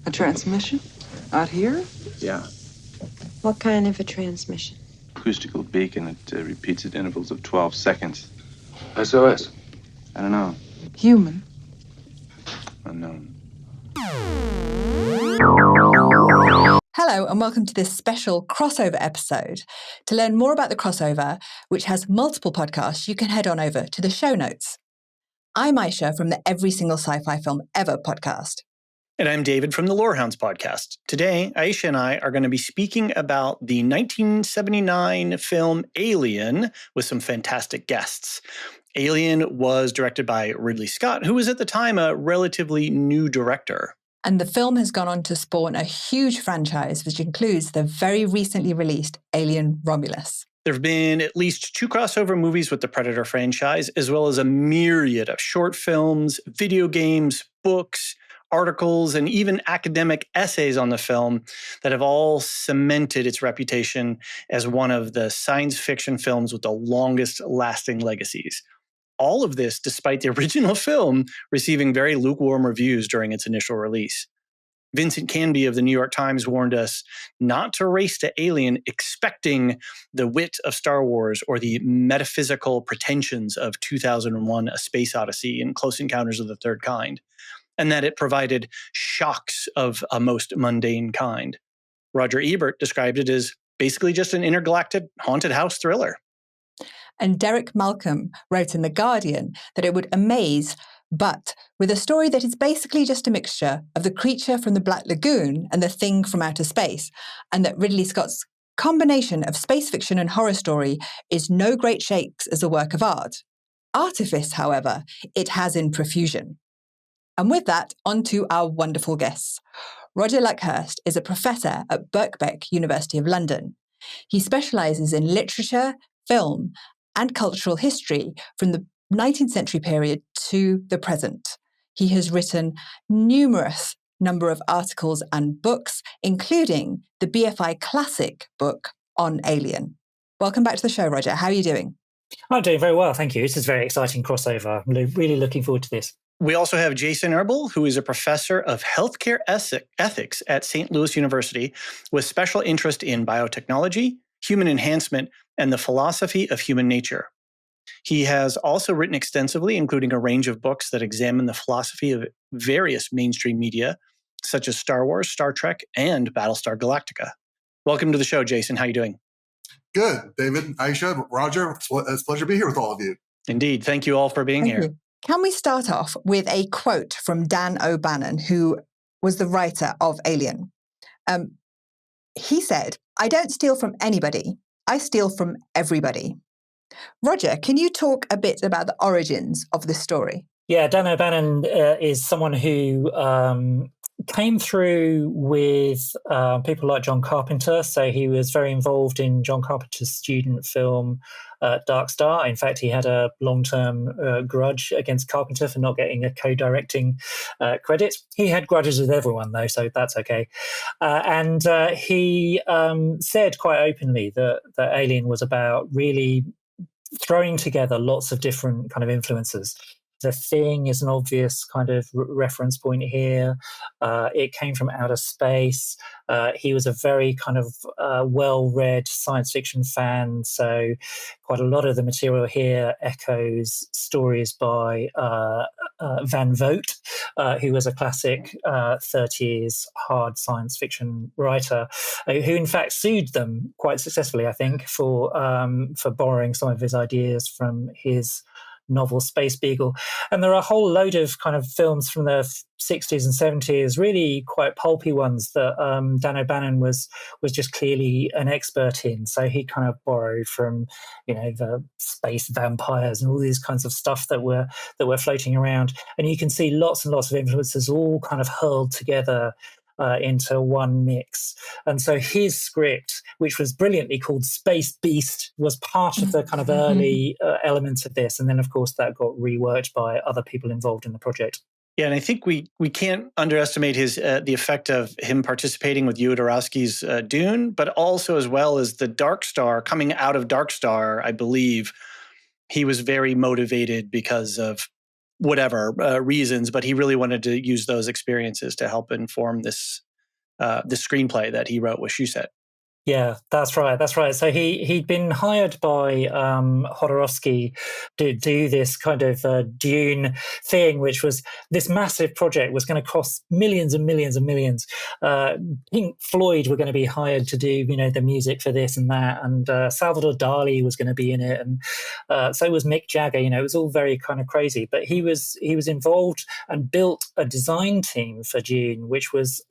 A transmission? Out here? Yeah. What kind of a transmission? Acoustical beacon. It repeats at intervals of 12 seconds. SOS? I don't know. Human? Unknown. Hello and welcome to this special crossover episode. To learn more about the crossover, which has multiple podcasts, you can head on over to the show notes. I'm Aisha from the Every Single Sci-Fi Film Ever podcast. And I'm David from the Lorehounds podcast. Today, Aisha and I are going to be speaking about the 1979 film Alien with some fantastic guests. Alien was directed by Ridley Scott, who was at the time a relatively new director. And the film has gone on to spawn a huge franchise, which includes the very recently released Alien Romulus. There have been at least 2 crossover movies with the Predator franchise, as well as a myriad of short films, video games, books, articles, and even academic essays on the film that have all cemented its reputation as one of the science fiction films with the longest lasting legacies. All of this despite the original film receiving very lukewarm reviews during its initial release. Vincent Canby of the New York Times warned us not to race to Alien expecting the wit of Star Wars or the metaphysical pretensions of 2001: A Space Odyssey and Close Encounters of the Third Kind, and that it provided shocks of a most mundane kind. Roger Ebert described it as basically just an intergalactic haunted house thriller. And Derek Malcolm wrote in The Guardian that it would amaze, but with a story that is basically just a mixture of the creature from the Black Lagoon and the thing from outer space, and that Ridley Scott's combination of space fiction and horror story is no great shakes as a work of art. Artifice, however, it has in profusion. And with that, on to our wonderful guests. Roger Luckhurst is a professor at Birkbeck, University of London. He specialises in literature, film, and cultural history from the 19th century period to the present. He has written numerous number of articles and books, including the BFI Classic book on Alien. Welcome back to the show, Roger. How are you doing? I'm doing very well, thank you. This is a very exciting crossover. I'm really looking forward to this. We also have Jason Erbel, who is a professor of healthcare ethics at St. Louis University with special interest in biotechnology, human enhancement, and the philosophy of human nature. He has also written extensively, including a range of books that examine the philosophy of various mainstream media, such as Star Wars, Star Trek, and Battlestar Galactica. Welcome to the show, Jason. How are you doing? Good, David, Aisha, Roger. It's a pleasure to be here with all of you. Indeed. Thank you all for being here. You. Can we start off with a quote from Dan O'Bannon, who was the writer of Alien? He said, "I don't steal from anybody. I steal from everybody." Roger, can you talk a bit about the origins of this story? Yeah, Dan O'Bannon is someone who came through with people like John Carpenter. So he was very involved in John Carpenter's student film Dark Star. In fact, he had a long-term grudge against Carpenter for not getting a co-directing credit. He had grudges with everyone, though, so that's okay. And he said quite openly that Alien was about really throwing together lots of different kind of influences. The Thing is an obvious kind of reference point here. It came from outer space. He was a very kind of well-read science fiction fan, so quite a lot of the material here echoes stories by Van Vogt, who was a classic 30s hard science fiction writer, who in fact sued them quite successfully, I think, for borrowing some of his ideas from his novel Space Beagle. And there are a whole load of kind of films from the 60s and 70s, really quite pulpy ones that Dan O'Bannon was just clearly an expert in. So he kind of borrowed from, the space vampires and all these kinds of stuff that were floating around. And you can see lots and lots of influences all kind of hurled together into one mix. And so his script, which was brilliantly called Space Beast, was part of the kind of early elements of this. And then, of course, that got reworked by other people involved in the project. Yeah, and I think we can't underestimate his the effect of him participating with Jodorowsky's Dune, but also as well as the Dark Star. Coming out of Dark Star, I believe he was very motivated because of whatever reasons, but he really wanted to use those experiences to help inform this screenplay that he wrote with Shusett. Yeah, that's right. That's right. So he'd been hired by Jodorowsky to do this kind of Dune thing, which was this massive project was going to cost millions and millions and millions. Pink Floyd were going to be hired to do, the music for this and that, and Salvador Dali was going to be in it, and so was Mick Jagger. It was all very kind of crazy. But he was involved and built a design team for Dune, which was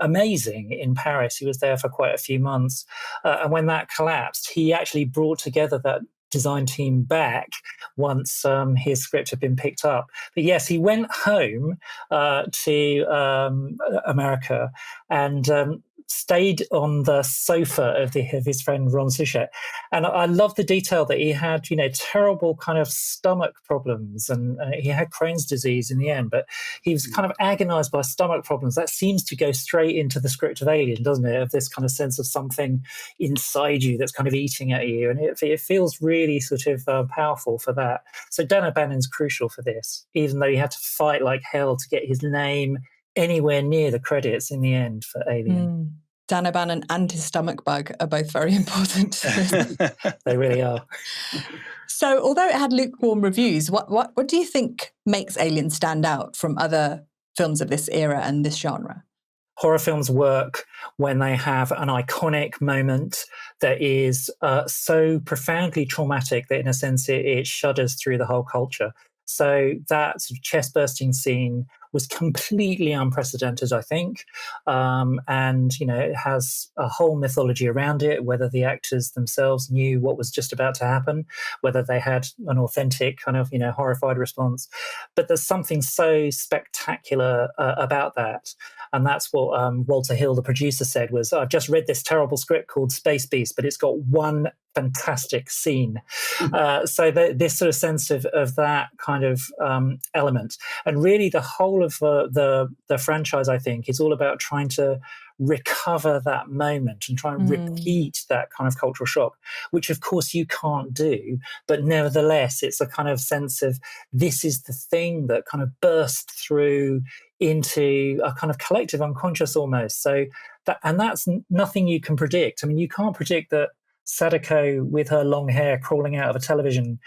amazing in Paris. He was there for quite a few months. And when that collapsed, he actually brought together that design team back once his script had been picked up. But yes, he went home to America and stayed on the sofa of his friend Ron Suchet. And I love the detail that he had, terrible kind of stomach problems, and he had Crohn's disease in the end, but he was kind of agonized by stomach problems. That seems to go straight into the script of Alien, doesn't it? Of this kind of sense of something inside you that's kind of eating at you. And it feels really sort of powerful for that. So Dan O'Bannon's crucial for this, even though he had to fight like hell to get his name anywhere near the credits in the end for Alien. Dan O'Bannon and his stomach bug are both very important. They really are. So although it had lukewarm reviews, what do you think makes Alien stand out from other films of this era and this genre? Horror films work when they have an iconic moment that is so profoundly traumatic that in a sense it shudders through the whole culture. So that sort of chest-bursting scene was completely unprecedented, I think. And, it has a whole mythology around it, whether the actors themselves knew what was just about to happen, whether they had an authentic kind of, horrified response. But there's something so spectacular about that. And that's what Walter Hill, the producer, said was, I've just read this terrible script called Space Beast, but it's got one fantastic scene. So this sort of sense of that kind of element. And really the whole of the franchise, I think, is all about trying to recover that moment and try and repeat that kind of cultural shock, which of course you can't do. But nevertheless, it's a kind of sense of this is the thing that kind of burst through into a kind of collective unconscious almost. So that's nothing you can predict. I mean, you can't predict that Sadako with her long hair crawling out of a television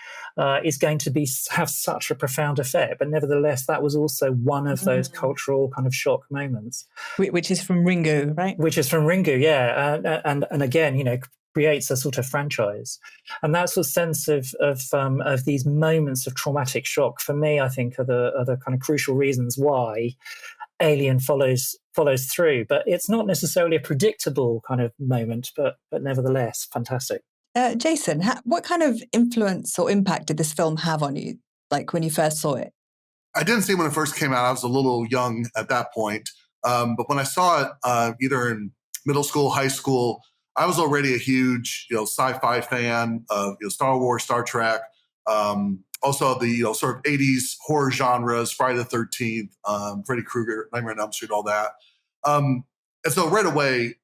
is going to have such a profound effect. But nevertheless, that was also one of those cultural kind of shock moments. Which is from Ringu, right? Which is from Ringu, yeah. And again, creates a sort of franchise. And that sort of sense of these moments of traumatic shock, for me, I think are the kind of crucial reasons why Alien follows through. But it's not necessarily a predictable kind of moment, but nevertheless, fantastic. Jason, what kind of influence or impact did this film have on you, like when you first saw it? I didn't see it when it first came out. I was a little young at that point. But when I saw it, either in middle school, high school, I was already a huge, sci-fi fan of Star Wars, Star Trek. Also the sort of 80s horror genres, Friday the 13th, Freddy Krueger, Nightmare on Elm Street, all that. And so right away,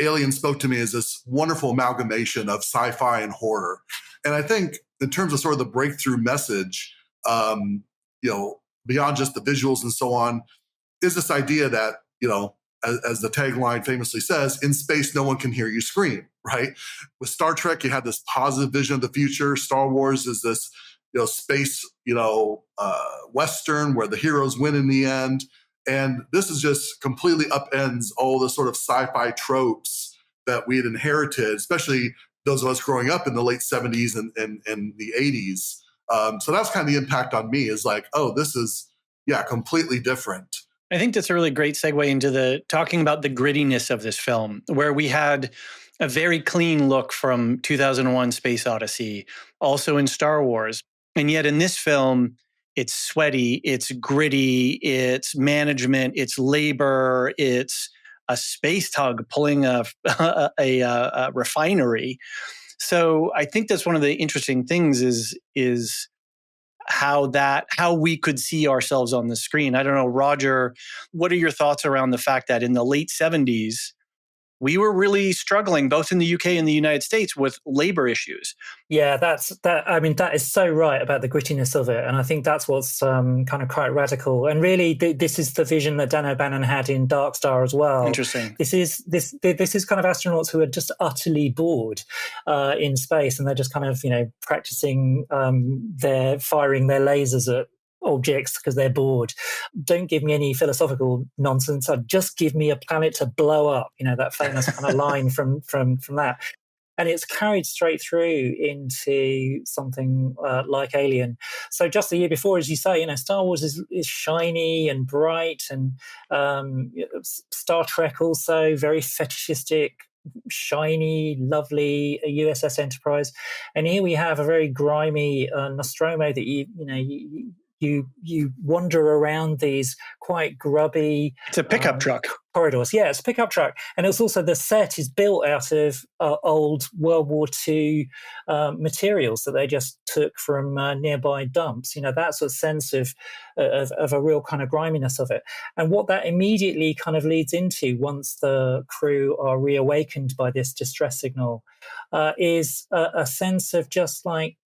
Alien spoke to me as this wonderful amalgamation of sci-fi and horror. And I think in terms of sort of the breakthrough message, beyond just the visuals and so on, is this idea that, as the tagline famously says, in space, no one can hear you scream, right? With Star Trek, you had this positive vision of the future. Star Wars is this, space, Western where the heroes win in the end. And this is just completely upends all the sort of sci-fi tropes that we had inherited, especially those of us growing up in the late 70s and the 80s. So that's kind of the impact on me is like, oh, this is, completely different. I think that's a really great segue into talking about the grittiness of this film, where we had a very clean look from 2001 Space Odyssey, also in Star Wars. And yet in this film, it's sweaty, it's gritty, it's management, it's labor, it's a space tug pulling a refinery. So I think that's one of the interesting things is how we could see ourselves on the screen. I don't know, Roger, what are your thoughts around the fact that in the late 70s, we were really struggling both in the UK and the United States with labor issues. Yeah, that is so right about the grittiness of it. And I think that's what's kind of quite radical. And really, this is the vision that Dan O'Bannon had in Dark Star as well. Interesting. This is kind of astronauts who are just utterly bored in space, and they're just kind of, practicing they're firing their lasers at objects because they're bored. Don't give me any philosophical nonsense. Just give me a planet to blow up. That famous kind of line from that. And it's carried straight through into something like Alien. So just the year before, as you say, Star Wars is shiny and bright, and Star Trek also very fetishistic, shiny, lovely USS Enterprise. And here we have a very grimy Nostromo that you wander around these quite grubby. It's a pickup truck. Corridors. Yeah, it's a pickup truck. And it's also, the set is built out of old World War II materials that they just took from nearby dumps. That sort of sense of a real kind of griminess of it. And what that immediately kind of leads into, once the crew are reawakened by this distress signal, is a sense of just like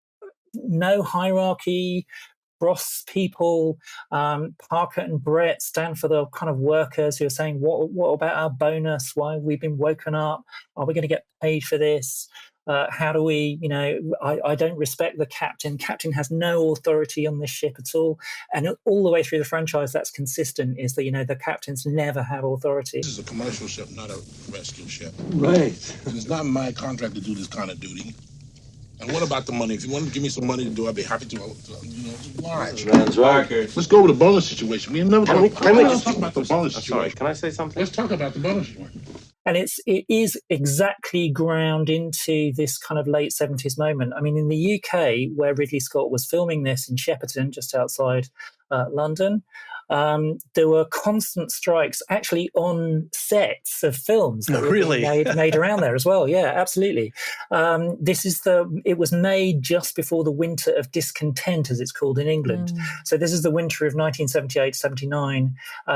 no hierarchy. Cross people, Parker and Brett stand for the kind of workers who are saying, what about our bonus? Why have we been woken up? Are we going to get paid for this? How do we, I don't respect the captain. Captain has no authority on this ship at all. And all the way through the franchise, that's consistent, is that, the captains never have authority. This is a commercial ship, not a rescue ship. Right. And it's not my contract to do this kind of duty. And what about the money? If you want to give me some money to do, I'd be happy to oblige. That's right. Let's go with the bonus situation. We never Can we just talk about the bonus situation. Sorry, can I say something? Let's talk about the bonus situation. And it is exactly ground into this kind of late 70s moment. I mean, in the UK, where Ridley Scott was filming this in Shepperton, just outside London, there were constant strikes actually on sets of films that were made around there as well. Yeah, absolutely. It was made just before the winter of discontent, as it's called in England. So this is the winter of 1978-79,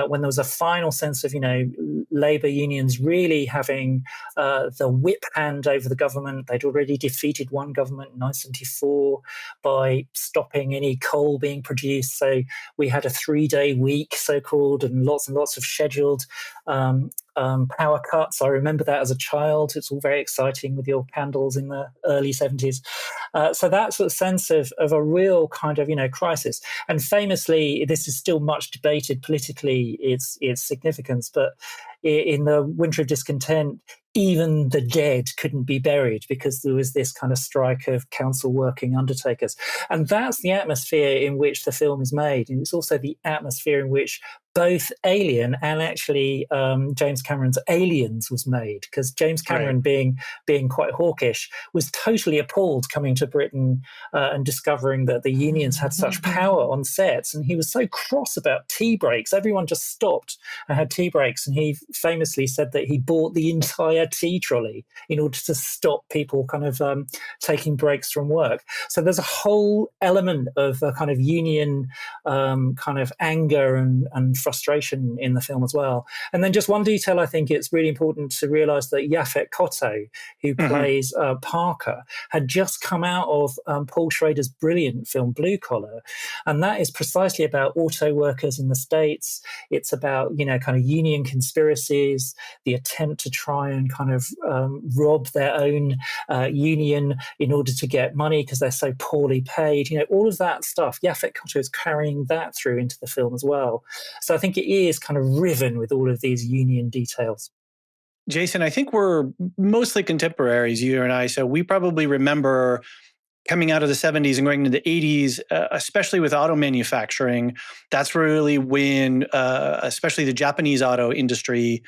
when there was a final sense of, labour unions really having the whip hand over the government. They'd already defeated one government in 1974 by stopping any coal being produced. So we had a 3-day week, so-called, and lots of scheduled power cuts. I remember that as a child. It's all very exciting with your candles in the early 70s. So that sort of sense of a real kind of, crisis. And famously, this is still much debated politically, its significance, but in the winter of discontent, even the dead couldn't be buried because there was this kind of strike of council working undertakers. And that's the atmosphere in which the film is made. And it's also the atmosphere in which both Alien and actually James Cameron's Aliens was made, because James Cameron, being quite hawkish, was totally appalled coming to Britain and discovering that the unions had such power on sets. And he was so cross about tea breaks. Everyone just stopped and had tea breaks. And he famously said that he bought the entire tea trolley in order to stop people kind of taking breaks from work. So there's a whole element of a kind of union kind of anger and frustration in the film as well. And then just one detail, I think it's really important to realise that Yaphet Kotto, who plays Parker, had just come out of Paul Schrader's brilliant film Blue Collar. And that is precisely about auto workers in the States. It's about, kind of union conspiracies, the attempt to try and kind of rob their own union in order to get money because they're so poorly paid. All of that stuff. Yaphet Kotto is carrying that through into the film as well. So I think it is kind of riven with all of these union details. Jason, I think we're mostly contemporaries, you and I, so we probably remember coming out of the 70s and going into the 80s, especially with auto manufacturing. That's really when, especially the Japanese auto industry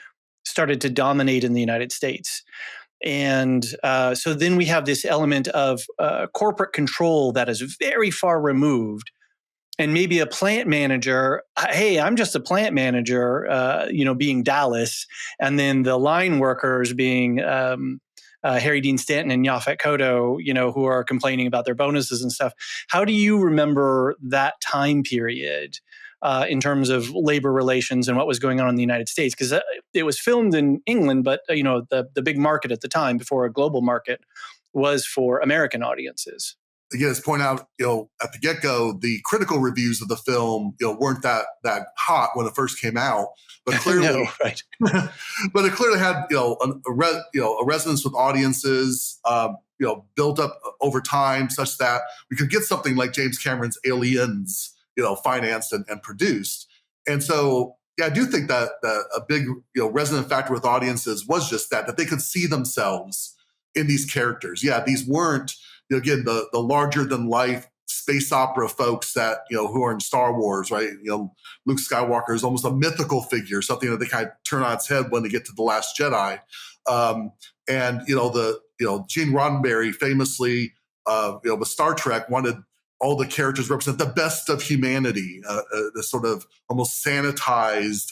started to dominate in the United States. And so then we have this element of corporate control that is very far removed. And maybe a plant manager, hey, I'm just a plant manager, being Dallas. And then the line workers being Harry Dean Stanton and Yaphet Kotto, who are complaining about their bonuses and stuff. How do you remember that time period? in terms of labor relations and what was going on in the United States, because it was filmed in England, but the big market at the time, before a global market, was for American audiences. Again, as pointed out, at the get-go, the critical reviews of the film, weren't that hot when it first came out, but clearly, no, right. but it clearly had, a resonance with audiences, built up over time, such that we could get something like James Cameron's Aliens, financed and produced. And so, yeah, I do think that a big, resonant factor with audiences was just that they could see themselves in these characters. Yeah, these weren't, again, the larger than life space opera folks that, who are in Star Wars, right? Luke Skywalker is almost a mythical figure, something that they kind of turn on its head when they get to The Last Jedi. And Gene Roddenberry famously, with Star Trek, wanted all the characters represent the best of humanity, this sort of almost sanitized,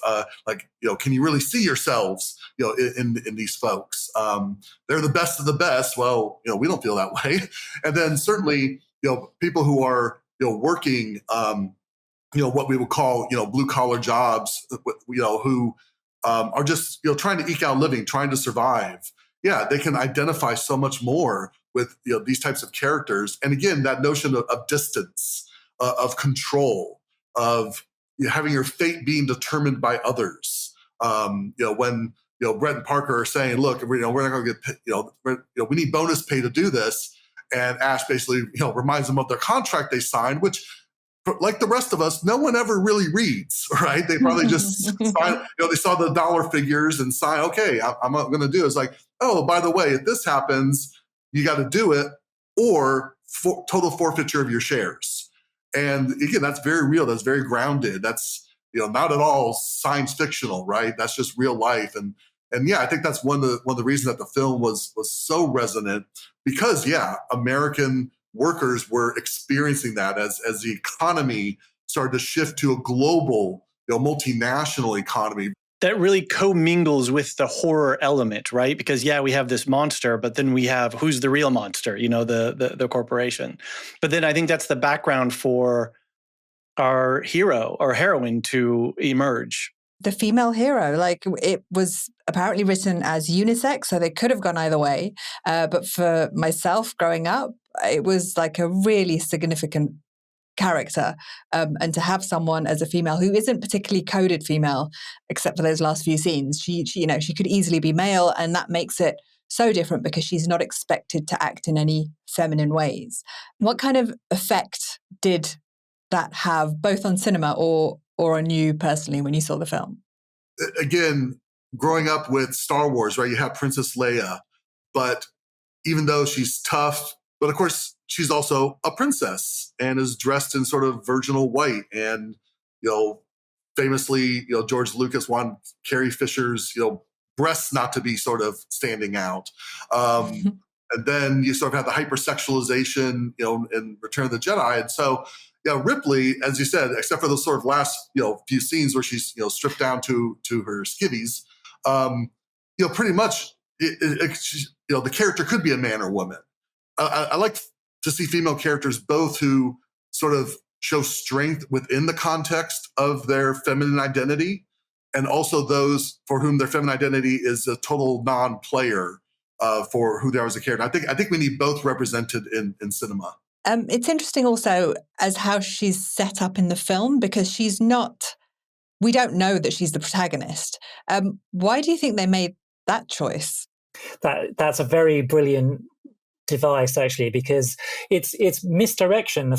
can you really see yourselves, in these folks? They're the best of the best. Well, we don't feel that way. And then certainly, people who are, working, what we would call, blue collar jobs, who are just, trying to eke out a living, trying to survive. Yeah, they can identify so much more with these types of characters. And again, that notion of distance, of control, of having your fate being determined by others. When Brett and Parker are saying, "Look, we're not going to get, we need bonus pay to do this," and Ash basically reminds them of their contract they signed, which, like the rest of us, no one ever really reads, right? They probably just sign, they saw the dollar figures and sign, okay, I'm not going to do it. It's like, oh, by the way, if this happens, you got to do it, or total forfeiture of your shares. And again, that's very real. That's very grounded. That's, not at all science fictional, right? That's just real life. And yeah, I think that's one of the reasons that the film was so resonant, because American workers were experiencing that as the economy started to shift to a global, multinational economy. That really commingles with the horror element, right? Because we have this monster, but then we have who's the real monster, the corporation. But then I think that's the background for our hero or heroine to emerge. The female hero, it was apparently written as unisex, so they could have gone either way. But for myself growing up, it was like a really significant character, and to have someone as a female who isn't particularly coded female, except for those last few scenes, she could easily be male, and that makes it so different because she's not expected to act in any feminine ways. What kind of effect did that have, both on cinema or on you personally when you saw the film? Again, growing up with Star Wars, right? You have Princess Leia, but even though she's tough, but of course, she's also a princess and is dressed in sort of virginal white. And, famously, George Lucas wanted Carrie Fisher's, breasts not to be sort of standing out. And then you sort of have the hypersexualization, in Return of the Jedi. And so, Ripley, as you said, except for those sort of last, few scenes where she's, stripped down to her skivvies, pretty much, the character could be a man or woman. I like to see female characters both who sort of show strength within the context of their feminine identity, and also those for whom their feminine identity is a total non-player for who they are as a character. I think we need both represented in cinema. It's interesting also as how she's set up in the film, because we don't know that she's the protagonist. Why do you think they made that choice? That's a very brilliant device, actually, because it's misdirection. The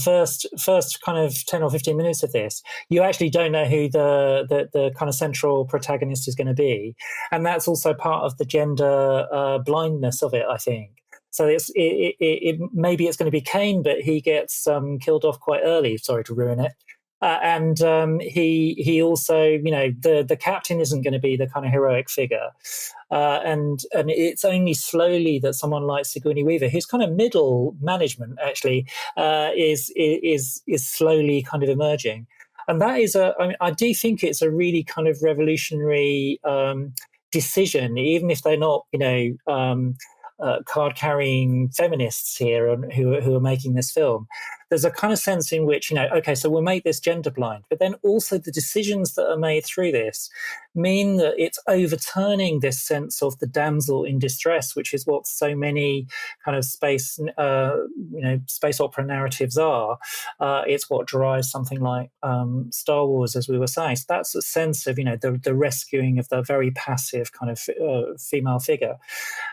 first kind of 10 or 15 minutes of this, you actually don't know who the kind of central protagonist is going to be, and that's also part of the gender blindness of it, I think. So it maybe it's going to be Kane, but he gets killed off quite early. Sorry to ruin it. And he also, the captain isn't going to be the kind of heroic figure, and it's only slowly that someone like Sigourney Weaver, who's kind of middle management, actually, is slowly kind of emerging, and that is I do think it's a really kind of revolutionary decision, even if they're not, card-carrying feminists here who are making this film. there's a kind of sense in which, okay, so we'll make this gender blind, but then also the decisions that are made through this mean that it's overturning this sense of the damsel in distress, which is what so many kind of space opera narratives are. It's what drives something like Star Wars, as we were saying. So that's a sense of, the rescuing of the very passive kind of female figure.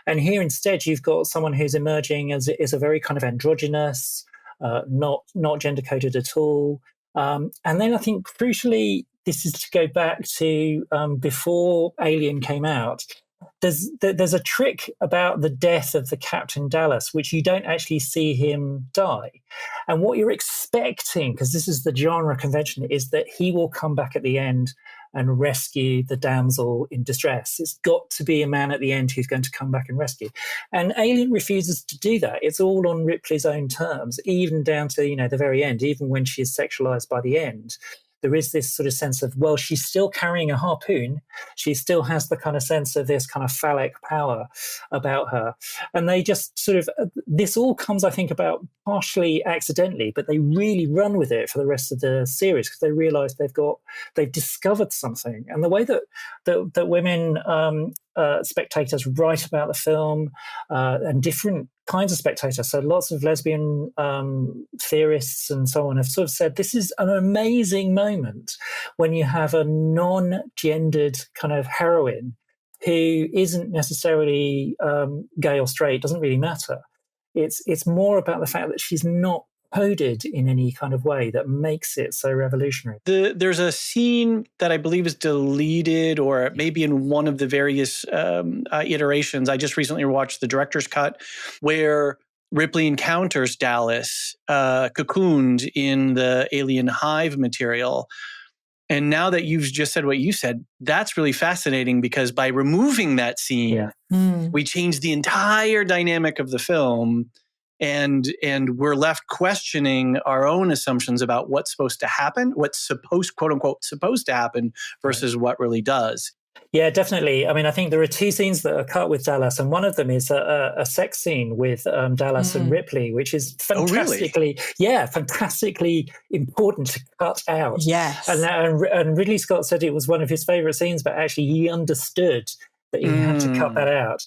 And here instead, you've got someone who's emerging as a very kind of androgynous, not gender coded at all. And then I think crucially, this is to go back to before Alien came out. There's a trick about the death of the Captain Dallas, which you don't actually see him die. And what you're expecting, because this is the genre convention, is that he will come back at the end and rescue the damsel in distress. It's got to be a man at the end who's going to come back and rescue. And Alien refuses to do that. It's all on Ripley's own terms, even down to, the very end, even when she is sexualized by the end. There is this sort of sense of, well, she's still carrying a harpoon. She still has the kind of sense of this kind of phallic power about her. And they just sort of, this all comes, I think, about partially accidentally, but they really run with it for the rest of the series because they realize they've discovered something. And the way that women spectators write about the film and different kinds of spectators, so lots of lesbian theorists and so on have sort of said this is an amazing moment when you have a non-gendered kind of heroine who isn't necessarily gay or straight, doesn't really matter. It's more about the fact that she's not coded in any kind of way that makes it so revolutionary. There's a scene that I believe is deleted, or maybe in one of the various iterations. I just recently watched the director's cut where Ripley encounters Dallas cocooned in the alien hive material. And now that you've just said what you said, that's really fascinating because by removing that scene, we change the entire dynamic of the film. And we're left questioning our own assumptions about what's supposed to happen, what's quote unquote, supposed to happen versus what really does. Yeah, definitely. I mean, I think there are two scenes that are cut with Dallas, and one of them is a sex scene with Dallas and Ripley, which is fantastically, fantastically important to cut out. Yes. And Ridley Scott said it was one of his favorite scenes, but actually he understood that you had to cut that out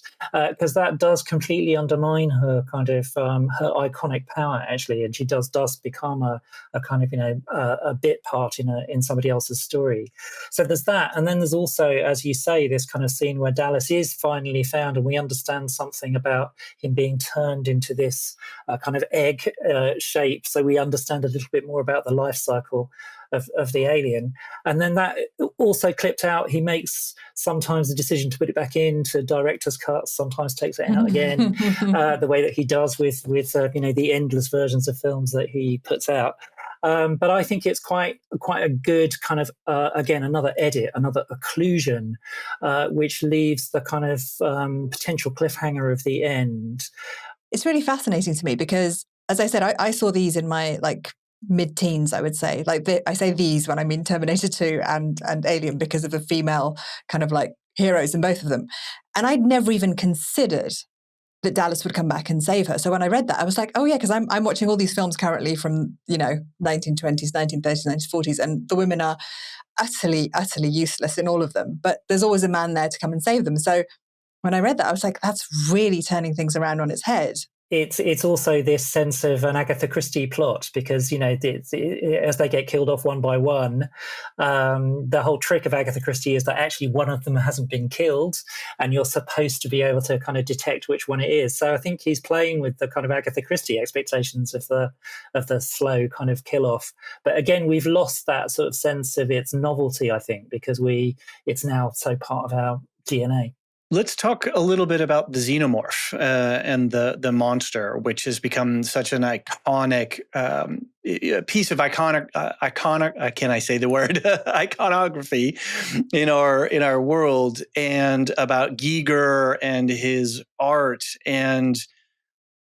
because that does completely undermine her kind of her iconic power actually, and she does become a kind of a bit part in somebody else's story. So there's that, and then there's also, as you say, this kind of scene where Dallas is finally found, and we understand something about him being turned into this kind of egg shape. So we understand a little bit more about the life cycle of the alien. And then that also clipped out, he makes sometimes the decision to put it back into director's cuts, sometimes takes it out again, the way that he does with the endless versions of films that he puts out. But I think it's quite a good kind of, again, another edit, another occlusion, which leaves the kind of potential cliffhanger of the end. It's really fascinating to me because, as I said, I saw these in my mid-teens, I would say. I say these when I mean Terminator 2 and Alien because of the female kind of heroes in both of them. And I'd never even considered that Dallas would come back and save her. So when I read that, I was like, oh yeah, because I'm watching all these films currently from, 1920s, 1930s, 1940s, and the women are utterly, utterly useless in all of them. But there's always a man there to come and save them. So when I read that, I was like, that's really turning things around on its head. It's also this sense of an Agatha Christie plot because, as they get killed off one by one, the whole trick of Agatha Christie is that actually one of them hasn't been killed and you're supposed to be able to kind of detect which one it is. So I think he's playing with the kind of Agatha Christie expectations of the slow kind of kill off. But again, we've lost that sort of sense of its novelty, I think, because it's now so part of our DNA. Let's talk a little bit about the Xenomorph and the monster, which has become such an iconic piece of iconic. Can I say the word iconography in our world, and about Giger and his art. And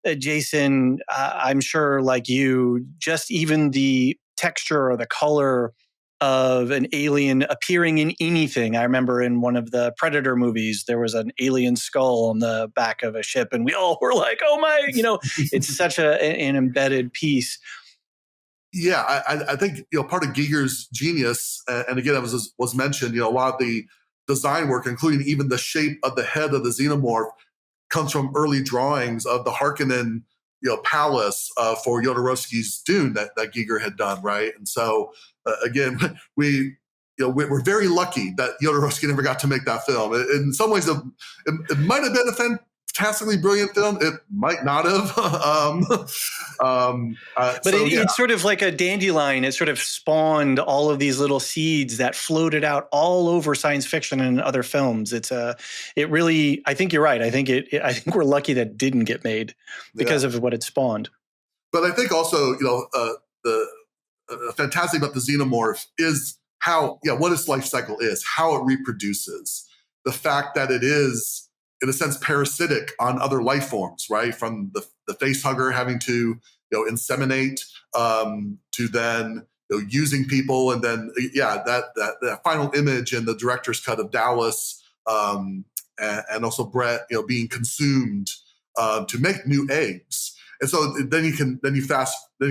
Jason, I'm sure, like you, just even the texture or the color of an alien appearing in anything. I remember in one of the Predator movies, there was an alien skull on the back of a ship, and we all were like, oh my, it's such an embedded piece. Yeah, I think part of Giger's genius, and again, it was mentioned. A lot of the design work, including even the shape of the head of the xenomorph, comes from early drawings of the Harkonnen palace for Jodorowsky's Dune that Giger had done, right? And so again, we're very lucky that Jodorowsky never got to make that film. In some ways, it might have been a fantastically brilliant film. It might not have. But it's sort of like a dandelion. It sort of spawned all of these little seeds that floated out all over science fiction and other films. It really, I think you're right. I think we're lucky that it didn't get made because of what it spawned. But I think also, the fantastic about the xenomorph is what its life cycle is, how it reproduces, the fact that it is, in a sense, parasitic on other life forms, right? From the face hugger having to, inseminate, to then using people, and then that final image in the director's cut of Dallas, and also Brett, being consumed to make new eggs, and so then you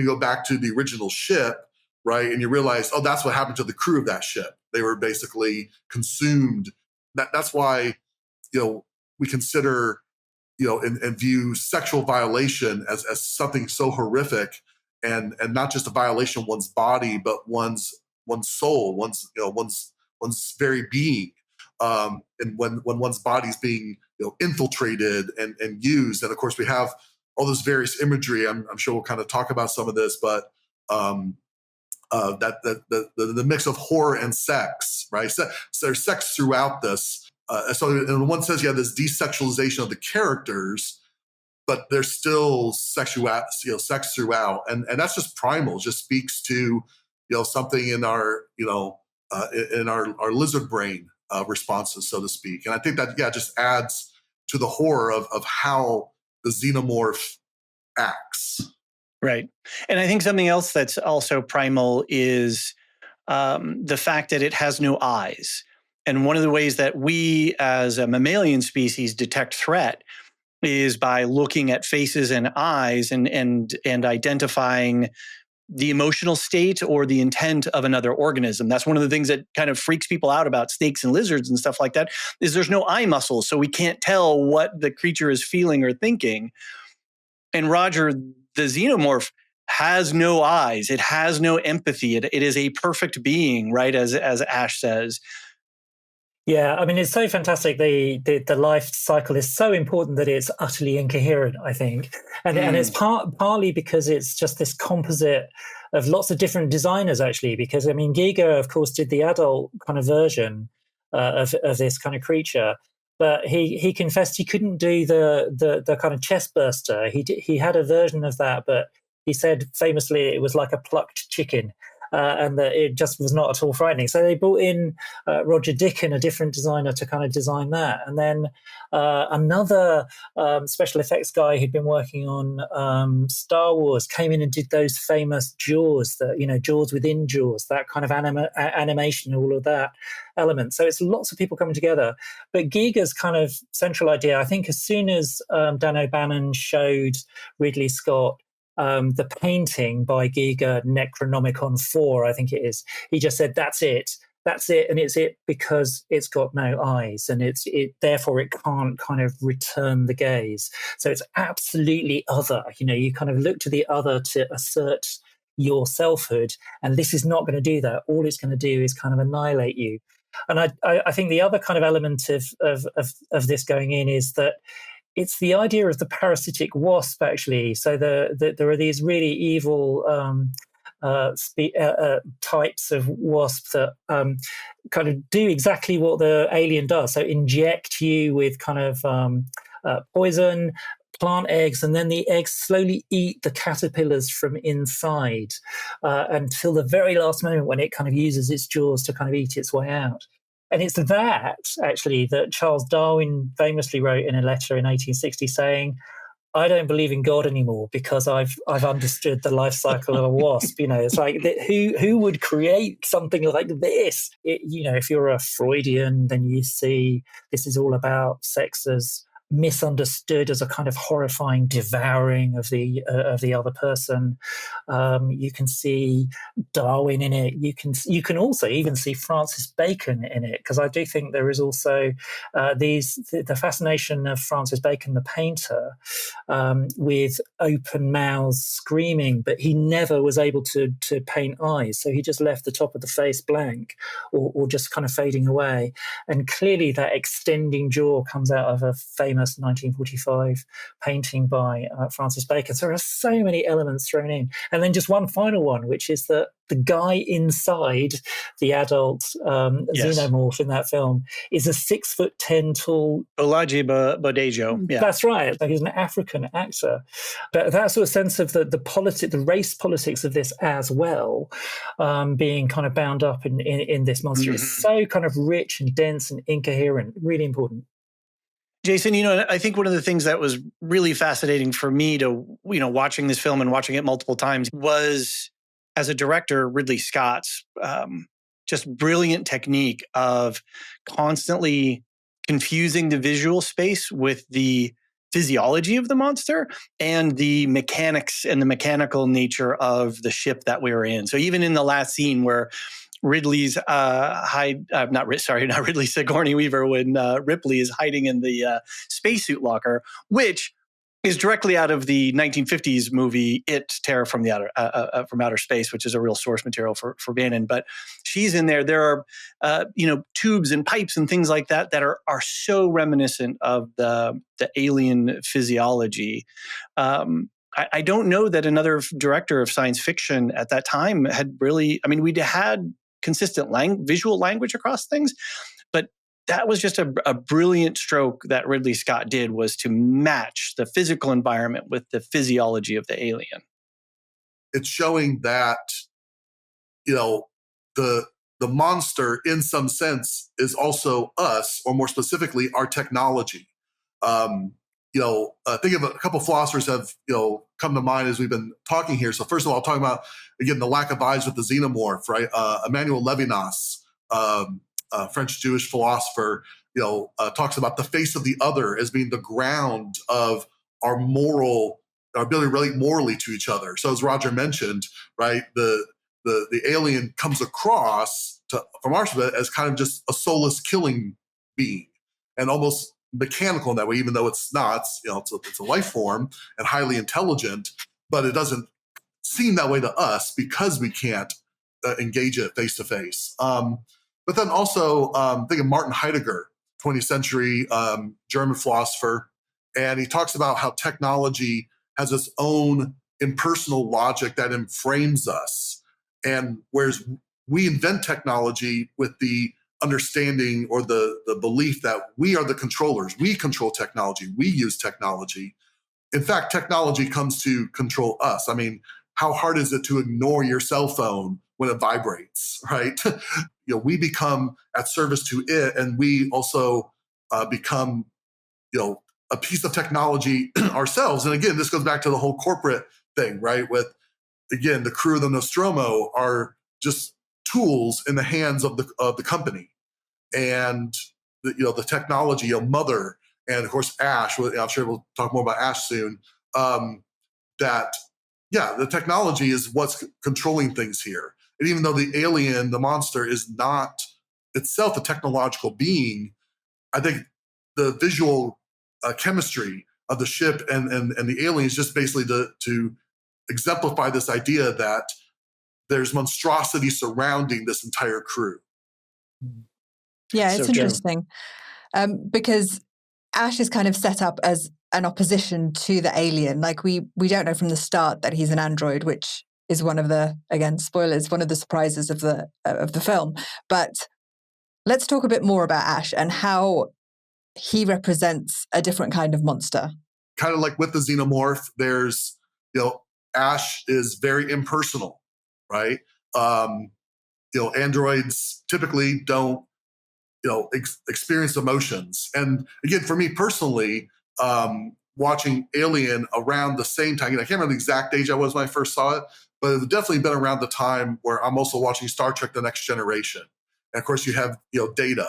go back to the original ship. Right. And you realize, that's what happened to the crew of that ship. They were basically consumed. That's why, we consider, and view sexual violation as something so horrific, and not just a violation of one's body, but one's soul, one's very being. And when one's body's being, infiltrated and used. And of course, we have all this various imagery. I'm sure we'll kind of talk about some of this, but the mix of horror and sex, right? So there's sex throughout this. So in one sense, you have this desexualization of the characters, but there's still sex throughout, and that's just primal. It just speaks to something in our in our lizard brain responses, so to speak. And I think that just adds to the horror of how the xenomorph acts. Right. And I think something else that's also primal is the fact that it has no eyes. And one of the ways that we as a mammalian species detect threat is by looking at faces and eyes and identifying the emotional state or the intent of another organism. That's one of the things that kind of freaks people out about snakes and lizards and stuff like that, is there's no eye muscles, so we can't tell what the creature is feeling or thinking. And Roger, the xenomorph has no eyes. It has no empathy. It is a perfect being, right? As Ash says. Yeah, I mean, it's so fantastic. The life cycle is so important that it's utterly incoherent, I think. And it's partly because it's just this composite of lots of different designers, actually. Because, I mean, Giger, of course, did the adult kind of version of this kind of creature. But he confessed he couldn't do the kind of chest burster. He had a version of that, but he said famously it was like a plucked chicken. And that it just was not at all frightening. So they brought in Roger Dickon, a different designer, to kind of design that. And then another special effects guy who'd been working on Star Wars came in and did those famous Jaws, Jaws within Jaws, that kind of animation, all of that element. So it's lots of people coming together. But Giger's kind of central idea, I think, as soon as Dan O'Bannon showed Ridley Scott the painting by Giger, Necronomicon 4, I think it is. He just said, that's it, and it's it because it's got no eyes, and therefore it can't kind of return the gaze. So it's absolutely other. You kind of look to the other to assert your selfhood, and this is not going to do that. All it's going to do is kind of annihilate you. And I think the other kind of element of this going in is that it's the idea of the parasitic wasp, actually. So there are these really evil types of wasp that kind of do exactly what the alien does. So inject you with kind of poison, plant eggs, and then the eggs slowly eat the caterpillars from inside until the very last moment when it kind of uses its jaws to kind of eat its way out. And it's that, actually, that Charles Darwin famously wrote in a letter in 1860 saying, I don't believe in God anymore because I've understood the life cycle of a wasp. It's like, who would create something like this? If you're a Freudian, then you see this is all about sex as misunderstood as a kind of horrifying devouring of the other person. You can see Darwin in it. You can also even see Francis Bacon in it, because I do think there is also the fascination of Francis Bacon, the painter, with open mouths screaming, but he never was able to paint eyes, so he just left the top of the face blank or just kind of fading away. And clearly that extending jaw comes out of a famous 1945 painting by Francis Bacon. So there are so many elements thrown in. And then just one final one, which is that the guy inside the adult xenomorph in that film is a 6'10" tall Olaji Bodejo. Yeah. That's right. Like, he's an African actor. But that sort of sense of the race politics of this as well, being kind of bound up in this monster is so kind of rich and dense and incoherent, really important. Jason, I think one of the things that was really fascinating for me to, watching this film and watching it multiple times was, as a director, Ridley Scott's just brilliant technique of constantly confusing the visual space with the physiology of the monster and the mechanics and the mechanical nature of the ship that we were in. So even in the last scene where Ridley's not Ridley, Sigourney Weaver, when Ripley is hiding in the spacesuit locker, which is directly out of the 1950s movie It, Terror from Outer Space, which is a real source material for Bannon. But she's in there. There are tubes and pipes and things like that are so reminiscent of the alien physiology. I don't know that another director of science fiction at that time had really. I mean, we'd had consistent visual language across things, but that was just a brilliant stroke that Ridley Scott did, was to match the physical environment with the physiology of the alien. It's showing that, the monster in some sense is also us, or more specifically, our technology. I think of a couple of philosophers have, come to mind as we've been talking here. So first of all, talking about, again, the lack of eyes with the xenomorph, right? Emmanuel Levinas, French Jewish philosopher, talks about the face of the other as being the ground of our ability to relate morally to each other. So as Roger mentioned, right, the alien comes across from our perspective as kind of just a soulless killing being, and almost mechanical in that way, even though it's not. It's a life form and highly intelligent, but it doesn't seem that way to us because we can't engage it face to face. But then also think of Martin Heidegger, 20th century German philosopher, and he talks about how technology has its own impersonal logic that enframes us, and whereas we invent technology with the understanding or the belief that we are the controllers. We control technology. We use technology. In fact, technology comes to control us. I mean, how hard is it to ignore your cell phone when it vibrates, right? We become at service to it, and we also become, a piece of technology ourselves. And again, this goes back to the whole corporate thing, right? With, again, the crew of the Nostromo are just tools in the hands of the company, and the technology, Mother, and of course Ash. I'm sure we'll talk more about Ash soon. The technology is what's controlling things here. And even though the alien, the monster, is not itself a technological being, I think the visual chemistry of the ship and the alien is just basically to exemplify this idea that there's monstrosity surrounding this entire crew. Yeah, it's interesting because Ash is kind of set up as an opposition to the alien. Like we don't know from the start that he's an android, which is one of the, again, spoilers, one of the surprises of the film. But let's talk a bit more about Ash and how he represents a different kind of monster. Kind of like with the xenomorph, there's, Ash is very impersonal, right? Androids typically don't, experience emotions. And again, for me personally, watching Alien around the same time, I can't remember the exact age I was when I first saw it, but it's definitely been around the time where I'm also watching Star Trek: The Next Generation. And of course you have, Data,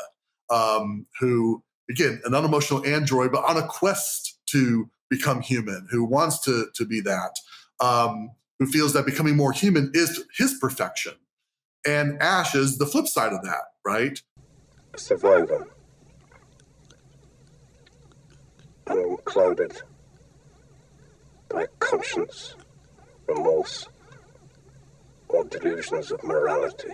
who, again, an unemotional android, but on a quest to become human, who wants to be that, who feels that becoming more human is his perfection. And Ash is the flip side of that, right? Survivor. Unclouded by conscience, remorse, or delusions of morality.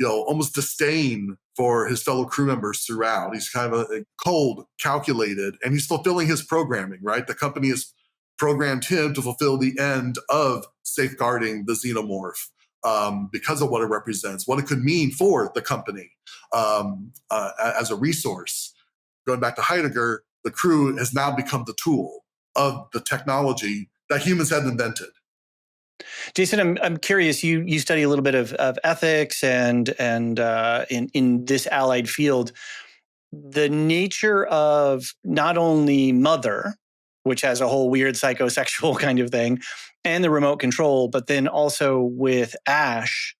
Almost disdain for his fellow crew members throughout. He's kind of a cold, calculated, and he's fulfilling his programming, right? The company has programmed him to fulfill the end of safeguarding the Xenomorph because of what it represents, what it could mean for the company as a resource. Going back to Heidegger, the crew has now become the tool of the technology that humans had invented. Jason, I'm curious. You study a little bit of ethics and in this allied field, the nature of not only Mother, which has a whole weird psychosexual kind of thing, and the remote control, but then also with Ash.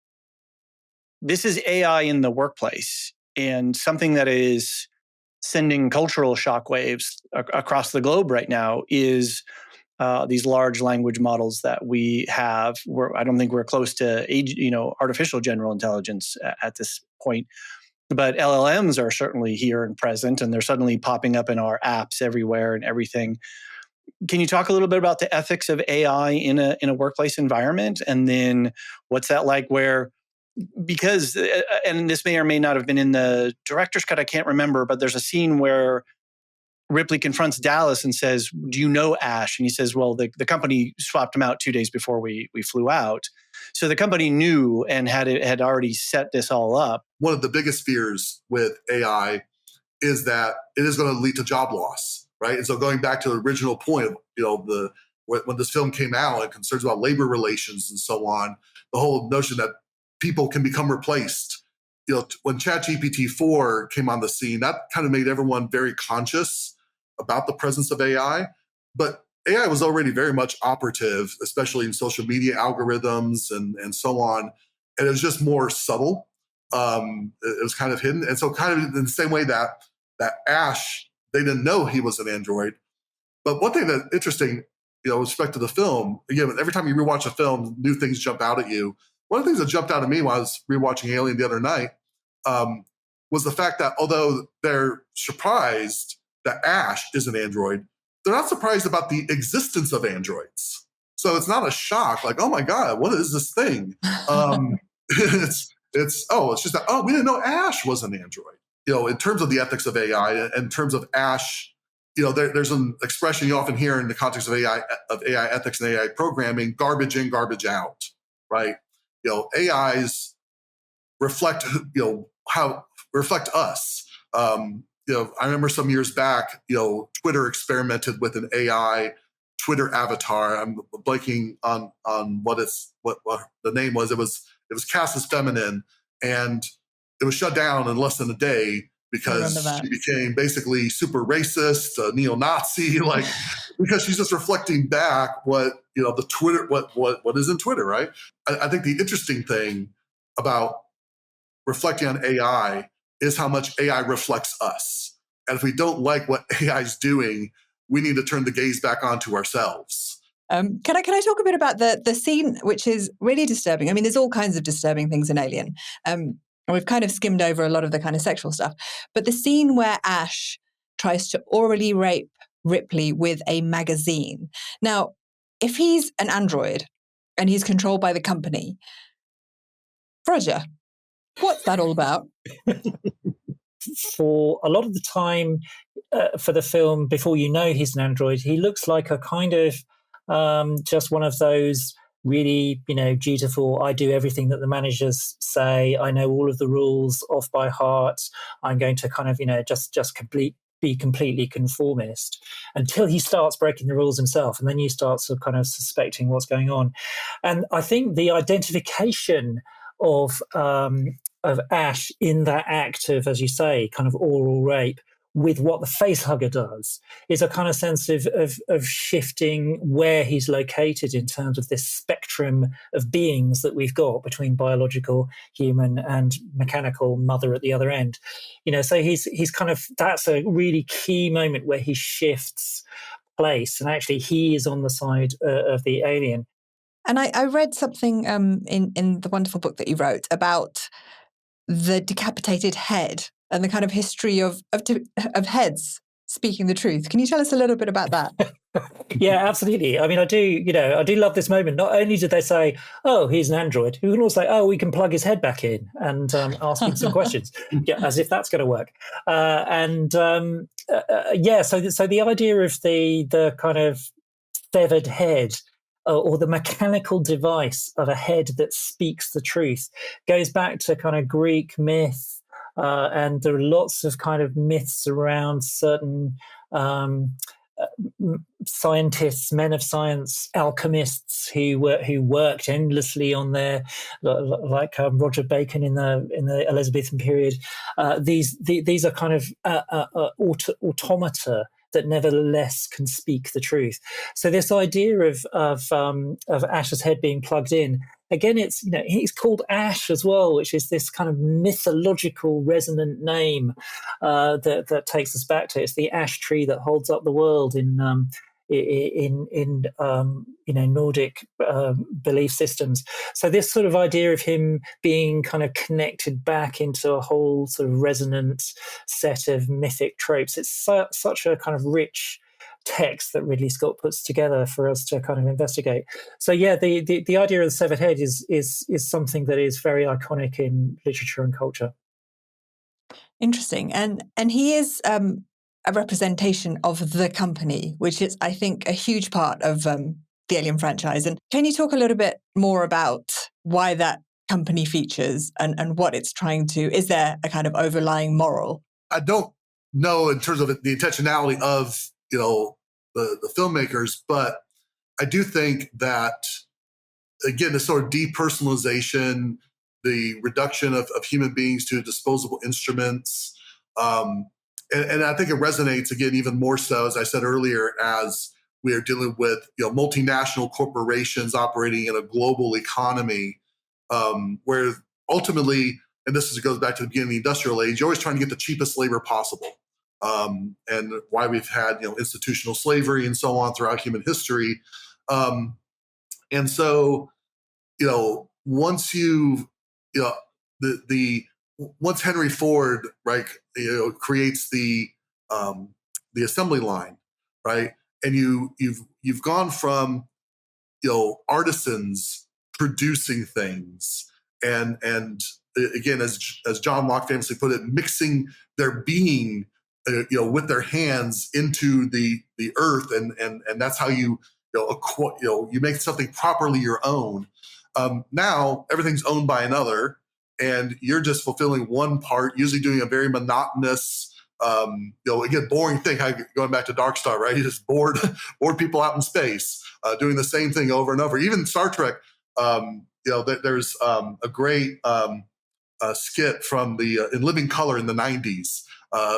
This is AI in the workplace, and something that is sending cultural shockwaves across the globe right now is these large language models that we have. I don't think we're close to artificial general intelligence at this point, but LLMs are certainly here and present, and they're suddenly popping up in our apps everywhere and everything. Can you talk a little bit about the ethics of AI in a workplace environment, and then what's that like? Because and this may or may not have been in the director's cut, I can't remember, but there's a scene where Ripley confronts Dallas and says, "Do you know Ash?" And he says, "Well, the company swapped him out 2 days before we flew out." So the company knew and had already set this all up. One of the biggest fears with AI is that it is going to lead to job loss, right? And so going back to the original point of, when this film came out and concerns about labor relations and so on, the whole notion that people can become replaced. When ChatGPT 4 came on the scene, that kind of made everyone very conscious about the presence of AI. But AI was already very much operative, especially in social media algorithms and so on. And it was just more subtle. It was kind of hidden. And so kind of in the same way that Ash, they didn't know he was an android. But one thing that's interesting, with respect to the film, again, every time you rewatch a film, new things jump out at you. One of the things that jumped out at me while I was rewatching Alien the other night was the fact that although they're surprised that Ash is an android, they're not surprised about the existence of androids. So it's not a shock, like, oh my God, what is this thing? It's just that, we didn't know Ash was an android. In terms of the ethics of AI, in terms of Ash, there's an expression you often hear in the context of AI ethics and AI programming: garbage in, garbage out, right? AIs reflect us. I remember some years back, Twitter experimented with an AI Twitter avatar. I'm blanking on what the name was. It was cast as feminine, and it was shut down in less than a day because she became basically super racist, a neo-Nazi, because she's just reflecting back what the Twitter, what is in Twitter, right? I think the interesting thing about reflecting on AI is how much AI reflects us. And if we don't like what AI is doing, we need to turn the gaze back onto ourselves. Can I talk a bit about the scene, which is really disturbing? I mean, there's all kinds of disturbing things in Alien. And we've kind of skimmed over a lot of the kind of sexual stuff. But the scene where Ash tries to orally rape Ripley with a magazine. Now, if he's an android and he's controlled by the company, Roger, what's that all about? For a lot of the time for the film, before he's an android, he looks like a kind of just one of those really, dutiful, I do everything that the managers say, I know all of the rules off by heart, I'm going to kind of, just be completely conformist, until he starts breaking the rules himself. And then you start sort of kind of suspecting what's going on. And I think the identification of Ash in that act of, as you say, kind of oral rape with what the facehugger does is a kind of sense of shifting where he's located in terms of this spectrum of beings that we've got between biological, human, and mechanical mother at the other end. So he's kind of, that's a really key moment where he shifts place, and actually he is on the side of the alien. And I read something in the wonderful book that you wrote about the decapitated head and the kind of history of heads speaking the truth. Can you tell us a little bit about that? Yeah, absolutely. I mean, I do love this moment. Not only did they say, "Oh, he's an android," we can also say, "Oh, we can plug his head back in and ask him some questions," as if that's going to work. So the idea of the kind of severed head, or the mechanical device of a head that speaks the truth, goes back to kind of Greek myth, and there are lots of kind of myths around certain scientists, men of science, alchemists who worked endlessly on their, like Roger Bacon in the Elizabethan period. These are kind of automata that nevertheless can speak the truth. So this idea of Ash's head being plugged in, again, he's called Ash as well, which is this kind of mythological resonant name that takes us back to it. It's the ash tree that holds up the world in Nordic belief systems. So this sort of idea of him being kind of connected back into a whole sort of resonant set of mythic tropes, it's such a kind of rich text that Ridley Scott puts together for us to kind of investigate. So yeah, the idea of the severed head is something that is very iconic in literature and culture. Interesting. And he is a representation of the company, which is, I think, a huge part of the Alien franchise. And can you talk a little bit more about why that company features and what it's trying to, is there a kind of overlying moral? I don't know in terms of the intentionality of, the filmmakers, but I do think that, again, the sort of depersonalization, the reduction of human beings to disposable instruments, and I think it resonates, again, even more so, as I said earlier, as we are dealing with multinational corporations operating in a global economy, where ultimately, and goes back to the beginning of the industrial age, you're always trying to get the cheapest labor possible, and why we've had institutional slavery and so on throughout human history, and so once once Henry Ford, right, creates the assembly line, right, and you've gone from artisans producing things and again, as John Locke famously put it, mixing their being with their hands into the earth, and that's how you make something properly your own. Now everything's owned by another, and you're just fulfilling one part, usually doing a very monotonous, again, boring thing. Going back to Dark Star, right? You just bored people out in space, doing the same thing over and over. Even Star Trek, there's a great skit from in Living Color in the 90s,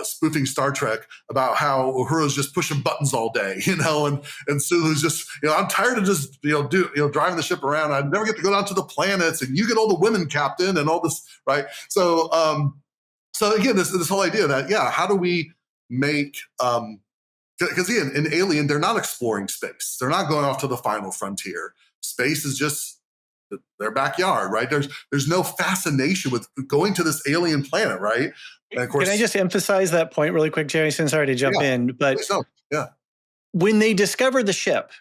spoofing Star Trek, about how Uhura's just pushing buttons all day, and Sulu's just, I'm tired of just, driving the ship around. I never get to go down to the planets, and you get all the women, Captain, and all this, right? So, again, this whole idea that, how do we make, because again, in Alien, they're not exploring space. They're not going off to the final frontier. Space is just their backyard, right? There's no fascination with going to this alien planet, right? And of course, can I just emphasize that point really quick, Jerry? Sorry to jump in, but when they discover the ship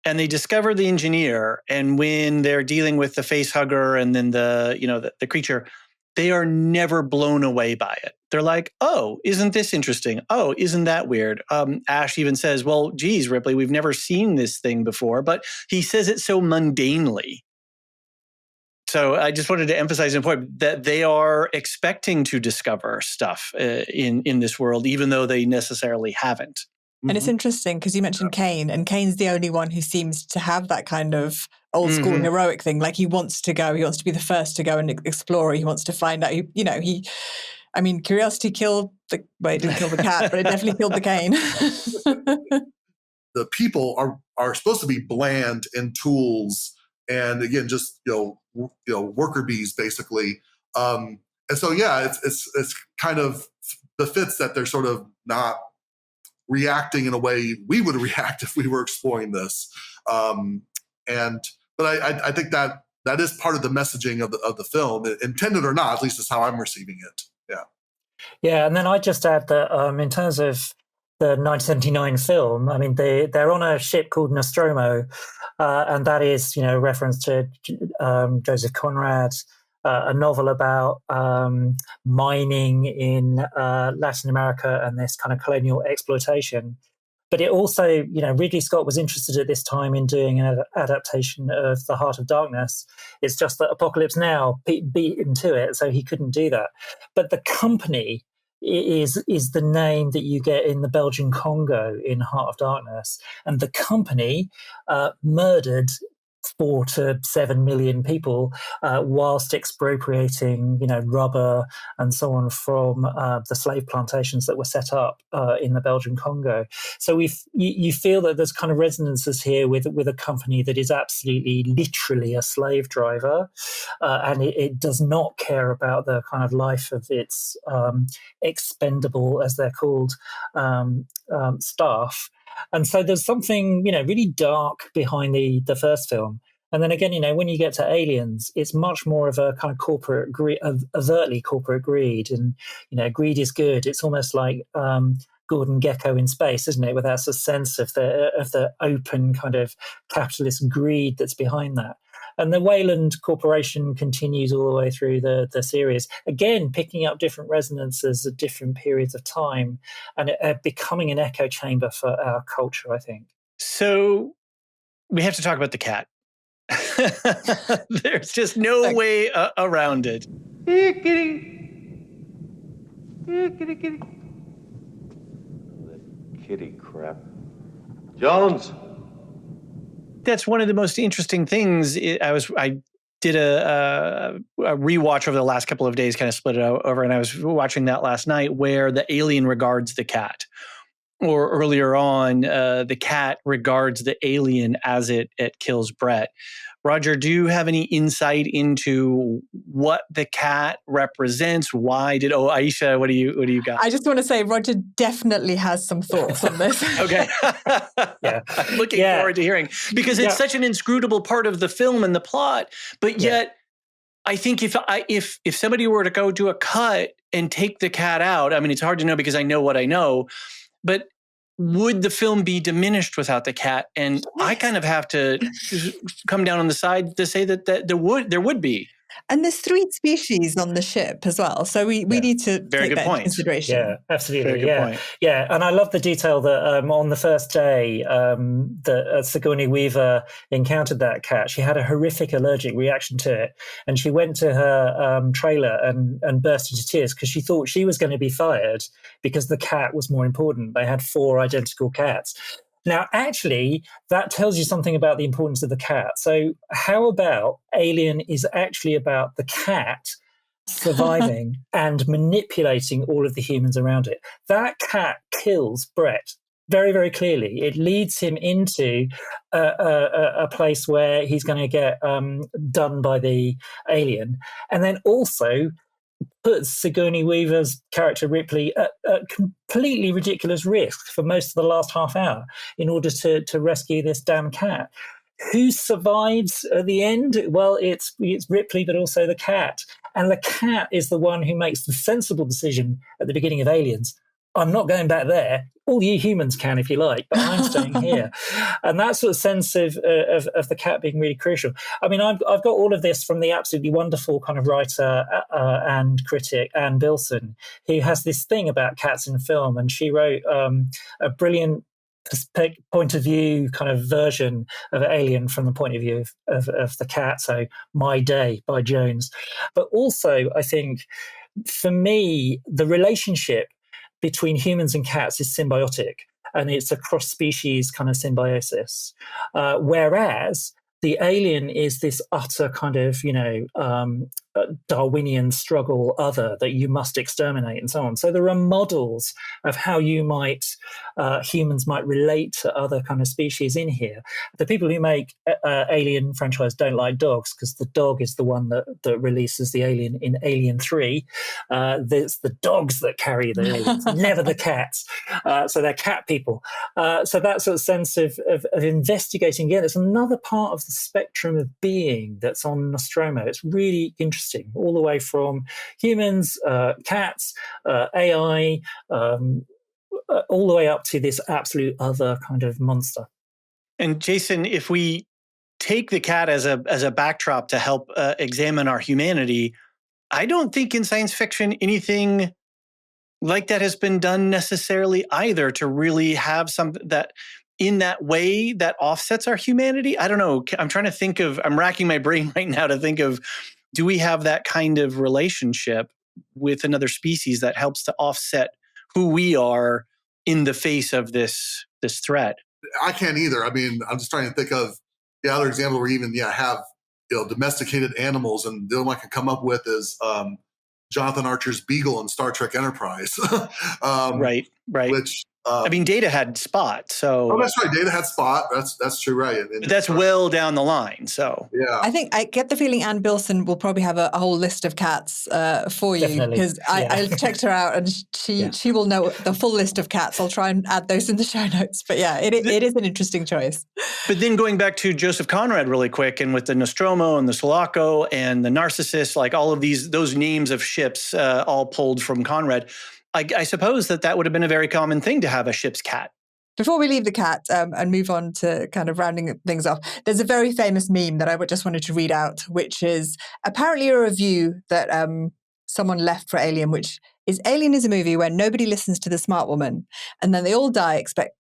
and they discover the engineer, and when they're dealing with the face hugger and then the creature, they are never blown away by it. They're like, oh, isn't this interesting? Oh, isn't that weird? Ash even says, well, geez, Ripley, we've never seen this thing before, but he says it so mundanely. So I just wanted to emphasize the point that they are expecting to discover stuff in this world, even though they necessarily haven't. And it's interesting because you mentioned Kane, and Kane's the only one who seems to have that kind of old school heroic thing. Like, he wants to go, he wants to be the first to go and explore. He wants to find out, curiosity killed it didn't kill the cat, but it definitely killed the Kane. The people are supposed to be bland and tools and again, just worker bees basically. And so it's kind of befits that they're sort of not reacting in a way we would react if we were exploring this. But I think that is part of the messaging of the film, intended or not. At least is how I'm receiving it. Yeah. Yeah, and then I just add that in terms of the 1979 film, I mean, they're on a ship called Nostromo, and that is, a reference to Joseph Conrad, a novel about mining in Latin America and this kind of colonial exploitation. But it also, Ridley Scott was interested at this time in doing an adaptation of The Heart of Darkness. It's just that Apocalypse Now beat him to it, so he couldn't do that. But the company is the name that you get in the Belgian Congo in Heart of Darkness. And the company murdered 4 to 7 million people whilst expropriating, rubber and so on from the slave plantations that were set up in the Belgian Congo. So you feel that there's kind of resonances here with a company that is absolutely, literally a slave driver, and it does not care about the kind of life of its expendable, as they're called, staff. And so there's something, really dark behind the first film. And then again, when you get to Aliens, it's much more of a kind of corporate greed, overtly corporate greed. And, greed is good. It's almost like Gordon Gekko in Space, isn't it? With that sort of sense of the open kind of capitalist greed that's behind that. And the Wayland Corporation continues all the way through the series, again, picking up different resonances at different periods of time and becoming an echo chamber for our culture, I think. So we have to talk about the cat. There's just no way around it. Here, kitty. Here, kitty, kitty. That kitty crap. Jones! That's one of the most interesting things. I did a rewatch over the last couple of days, kind of split it over, and I was watching that last night where the alien regards the cat. Or earlier on, the cat regards the alien as it kills Brett. Roger, do you have any insight into what the cat represents? Why did Aisha? What do you got? I just want to say Roger definitely has some thoughts on this. Okay, I'm looking forward to hearing, because it's such an inscrutable part of the film and the plot. But yet, I think if somebody were to go do a cut and take the cat out, I mean, it's hard to know because I know what I know, but would the film be diminished without the cat? And I kind of have to come down on the side to say that there would be. And there's 3 species on the ship as well. So we need to take that into consideration. Yeah, absolutely. Very good point. Yeah. And I love the detail that on the first day that Sigourney Weaver encountered that cat, she had a horrific allergic reaction to it. And she went to her trailer and burst into tears because she thought she was going to be fired because the cat was more important. They had 4 identical cats. Now, actually, that tells you something about the importance of the cat. So how about Alien is actually about the cat surviving and manipulating all of the humans around it? That cat kills Brett very, very clearly. It leads him into a place where he's going to get done by the alien. And then also puts Sigourney Weaver's character Ripley at completely ridiculous risk for most of the last half hour in order to rescue this damn cat. Who survives at the end? Well, it's Ripley, but also the cat. And the cat is the one who makes the sensible decision at the beginning of Aliens. I'm not going back there. All you humans can, if you like, but I'm staying here. And that sort of sense of the cat being really crucial. I mean, I've got all of this from the absolutely wonderful kind of writer and critic, Anne Bilson, who has this thing about cats in film. And she wrote a brilliant point of view kind of version of Alien from the point of view of the cat. So My Day by Jones. But also, I think, for me, the relationship between humans and cats is symbiotic, and it's a cross-species kind of symbiosis. Whereas the alien is this utter kind of, Darwinian struggle other that you must exterminate and so on. So there are models of how you might humans might relate to other kind of species in here. The people who make Alien franchise don't like dogs because the dog is the one that releases the alien in Alien 3. There's the dogs that carry the aliens, never the cats. So they're cat people. So that sort of sense of investigating, again, it's another part of the spectrum of being that's on Nostromo. It's really interesting, all the way from humans, cats, AI, all the way up to this absolute other kind of monster. And Jason, if we take the cat as a backdrop to help examine our humanity, I don't think in science fiction anything like that has been done necessarily either, to really have something that in that way that offsets our humanity. I don't know. I'm racking my brain right now to think of, do we have that kind of relationship with another species that helps to offset who we are in the face of this threat? I can't either. I mean, I'm just trying to think of the other example where even have domesticated animals, and the only one I can come up with is Jonathan Archer's Beagle in Star Trek Enterprise. Right. Which I mean, Data had Spot, so. Oh, that's right. Data had Spot. That's true, right? But that's well down the line. So yeah, I think I get the feeling Anne Bilson will probably have a whole list of cats for you, because I checked her out and she will know the full list of cats. I'll try and add those in the show notes. But yeah, it is an interesting choice. But then going back to Joseph Conrad really quick, and with the Nostromo and the Sulaco and the Narcissus, like all of those names of ships all pulled from Conrad. I suppose that would have been a very common thing to have a ship's cat. Before we leave the cat and move on to kind of rounding things off, there's a very famous meme that I just wanted to read out, which is apparently a review that someone left for Alien, which is Alien is a movie where nobody listens to the smart woman, and then they all die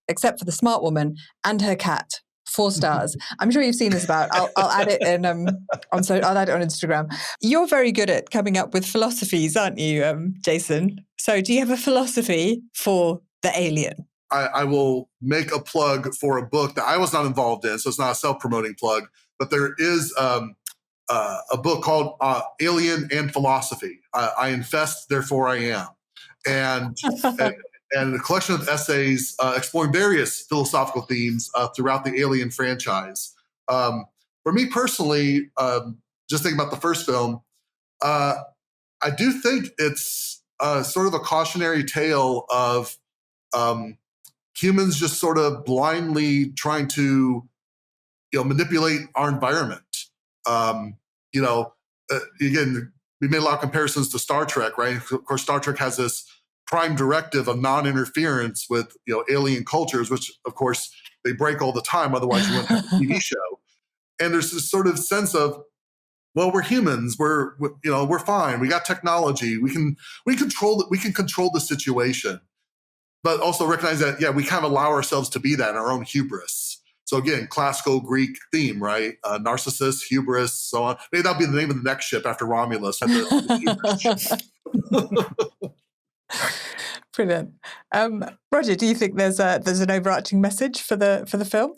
except for the smart woman and her cat. 4 stars. I'm sure you've seen this about. I'll add it in I'll add it on Instagram. You're very good at coming up with philosophies, aren't you, Jason? So do you have a philosophy for the Alien? I will make a plug for a book that I was not involved in, so it's not a self-promoting plug, but there is a book called Alien and Philosophy. I infest, therefore I am. And a collection of essays exploring various philosophical themes throughout the Alien franchise. For me personally, just thinking about the first film, I do think it's sort of a cautionary tale of humans just sort of blindly trying to, manipulate our environment. Again, we made a lot of comparisons to Star Trek, right? Of course, Star Trek has this prime directive of non-interference with alien cultures, which of course they break all the time. Otherwise, you wouldn't have a TV show. And there's this sort of sense of, well, we're humans. We're fine. We got technology. We can control the situation, but also recognize that we kind of allow ourselves to be that in our own hubris. So again, classical Greek theme, right? Narcissus, hubris, so on. Maybe that'll be the name of the next ship after Romulus. Brilliant. Roger, do you think there's an overarching message for the film?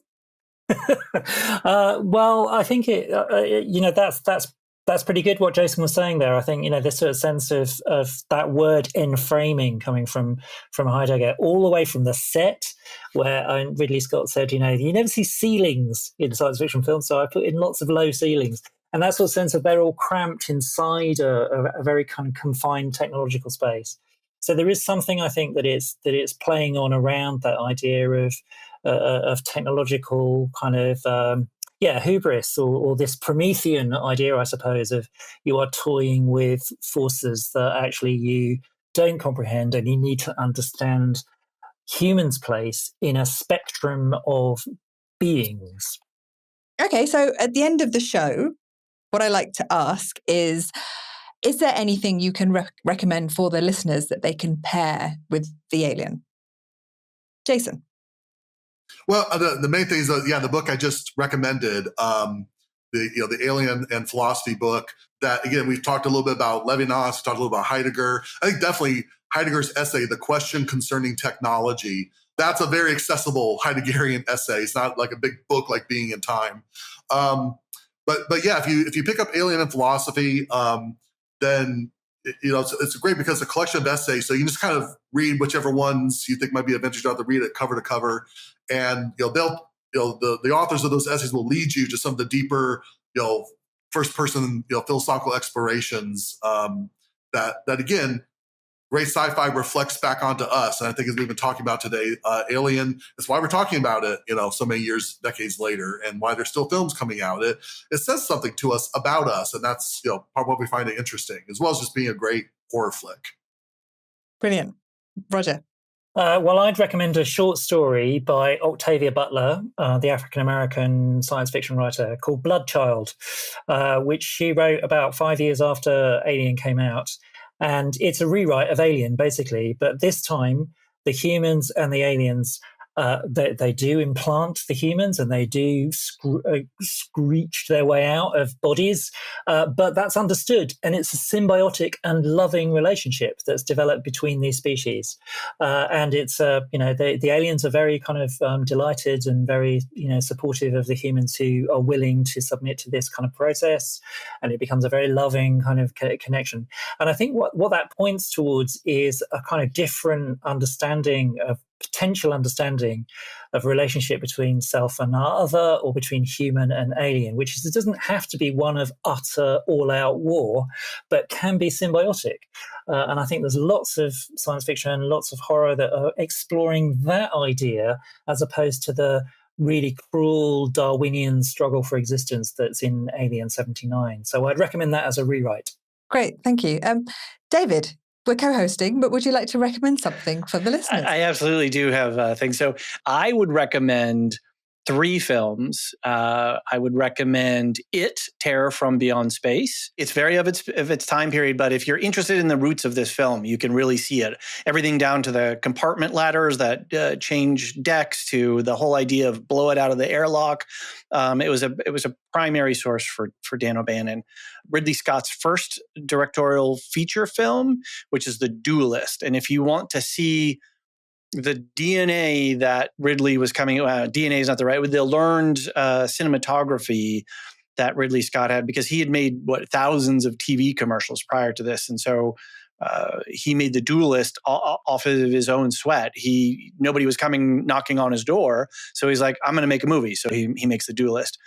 Well, I think that's pretty good what Jason was saying there. I think this sort of sense of that word enframing coming from Heidegger, all the way from the set, where Ridley Scott said, you never see ceilings in science fiction films, so I put in lots of low ceilings. And that sort of sense of they're all cramped inside a very kind of confined technological space. So there is something, I think, that it's playing on around that idea of technological kind of hubris, or this Promethean idea, I suppose, of you are toying with forces that actually you don't comprehend, and you need to understand humans' place in a spectrum of beings. Okay, so at the end of the show, what I like to ask is there anything you can recommend for the listeners that they can pair with the Alien? Jason? Well, the main thing is, the book I just recommended, the Alien and Philosophy book, that, again, we've talked a little bit about Levinas, we talked a little about Heidegger. I think definitely Heidegger's essay, The Question Concerning Technology, that's a very accessible Heideggerian essay. It's not like a big book like Being in Time. But yeah, if you pick up Alien and Philosophy, then it's great because it's a collection of essays. So you can just kind of read whichever ones you think might be of interest. You don't have to read it cover to cover. And, the authors of those essays will lead you to some of the deeper, first person, philosophical explorations that again, great sci-fi reflects back onto us. And I think as we've been talking about today, Alien, that's why we're talking about it, so many decades later, and why there's still films coming out. It says something to us about us. And that's, part of what we find it interesting, as well as just being a great horror flick. Brilliant. Roger. Well, I'd recommend a short story by Octavia Butler, the African-American science fiction writer, called Bloodchild, which she wrote about 5 years after Alien came out. And it's a rewrite of Alien, basically. But this time, the humans and the aliens, they do implant the humans and they do screech their way out of bodies. But that's understood. And it's a symbiotic and loving relationship that's developed between these species. And it's, the aliens are very kind of delighted and very, supportive of the humans who are willing to submit to this kind of process. And it becomes a very loving kind of connection. And I think what that points towards is a kind of different potential understanding of relationship between self and other, or between human and alien, which is, it doesn't have to be one of utter all-out war, but can be symbiotic. And I think there's lots of science fiction and lots of horror that are exploring that idea, as opposed to the really cruel Darwinian struggle for existence that's in Alien 79. So I'd recommend that as a rewrite. Great, thank you. David, we're co-hosting, but would you like to recommend something for the listeners? I absolutely do have things. So I would recommend 3 films. I would recommend It, Terror from Beyond Space. It's very of its time period, but if you're interested in the roots of this film, you can really see it. Everything down to the compartment ladders that change decks, to the whole idea of blow it out of the airlock. It was a primary source for Dan O'Bannon. Ridley Scott's first directorial feature film, which is The Duelist. And if you want to see the DNA that Ridley was coming, DNA is not the right, with the learned cinematography that Ridley Scott had, because he had made thousands of TV commercials prior to this. And so he made The Duelist off of his own sweat. Nobody was knocking on his door. So he's like, I'm going to make a movie. So he makes The Duelist.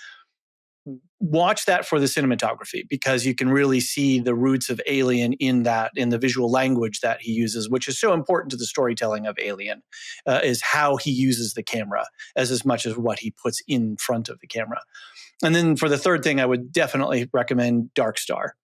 Watch that for the cinematography, because you can really see the roots of Alien in the visual language that he uses, which is so important to the storytelling of Alien, is how he uses the camera as much as what he puts in front of the camera. And then for the third thing, I would definitely recommend Dark Star,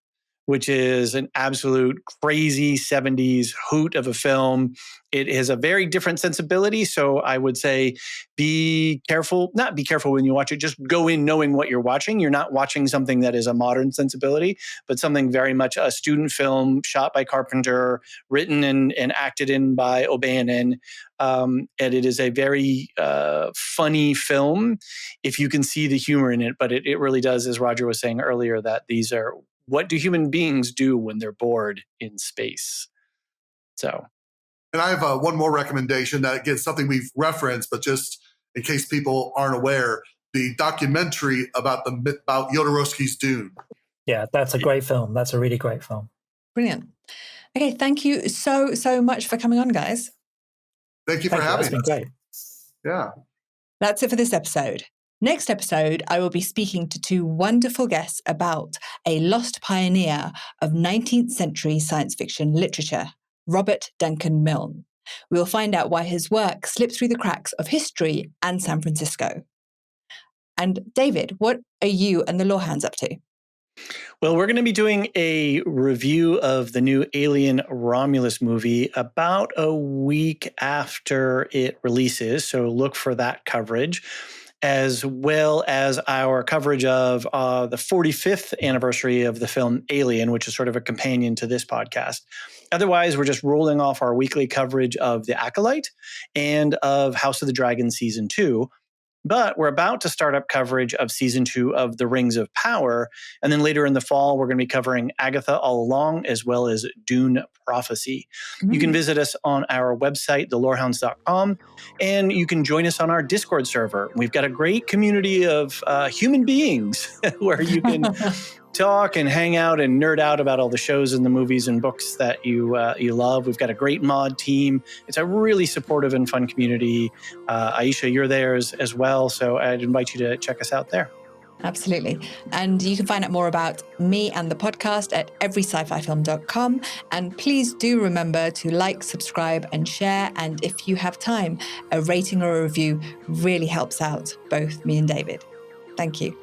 which is an absolute crazy 70s hoot of a film. It has a very different sensibility. So I would say not be careful when you watch it. Just go in knowing what you're watching. You're not watching something that is a modern sensibility, but something very much a student film shot by Carpenter, written and acted in by O'Bannon. And it is a very funny film if you can see the humor in it. But it really does, as Roger was saying earlier, that these are, what do human beings do when they're bored in space? So, and I have one more recommendation that, again, something we've referenced, but just in case people aren't aware, the documentary about Jodorowsky's Dune. Yeah, that's a great film. That's a really great film. Brilliant. Okay, thank you so much for coming on, guys. Thank you for having us. That's been great. Yeah. That's it for this episode. Next episode, I will be speaking to 2 wonderful guests about a lost pioneer of 19th century science fiction literature, Robert Duncan Milne. We will find out why his work slipped through the cracks of history and San Francisco. And David, what are you and the Lawhounds up to? Well, we're going to be doing a review of the new Alien Romulus movie about a week after it releases, so look for that coverage, as well as our coverage of the 45th anniversary of the film Alien, which is sort of a companion to this podcast. Otherwise, we're just rolling off our weekly coverage of The Acolyte and of House of the Dragon Season 2. But we're about to start up coverage of Season 2 of The Rings of Power. And then later in the fall, we're going to be covering Agatha All Along, as well as Dune Prophecy. You can visit us on our website, thelorehounds.com, and you can join us on our Discord server. We've got a great community of human beings where you can talk and hang out and nerd out about all the shows and the movies and books that you love. We've got a great mod team. It's a really supportive and fun community. Aisha, you're there as well, so I'd invite you to check us out there. Absolutely. And you can find out more about me and the podcast at everyscififilm.com. And please do remember to like, subscribe, and share. And if you have time, a rating or a review really helps out both me and David. Thank you.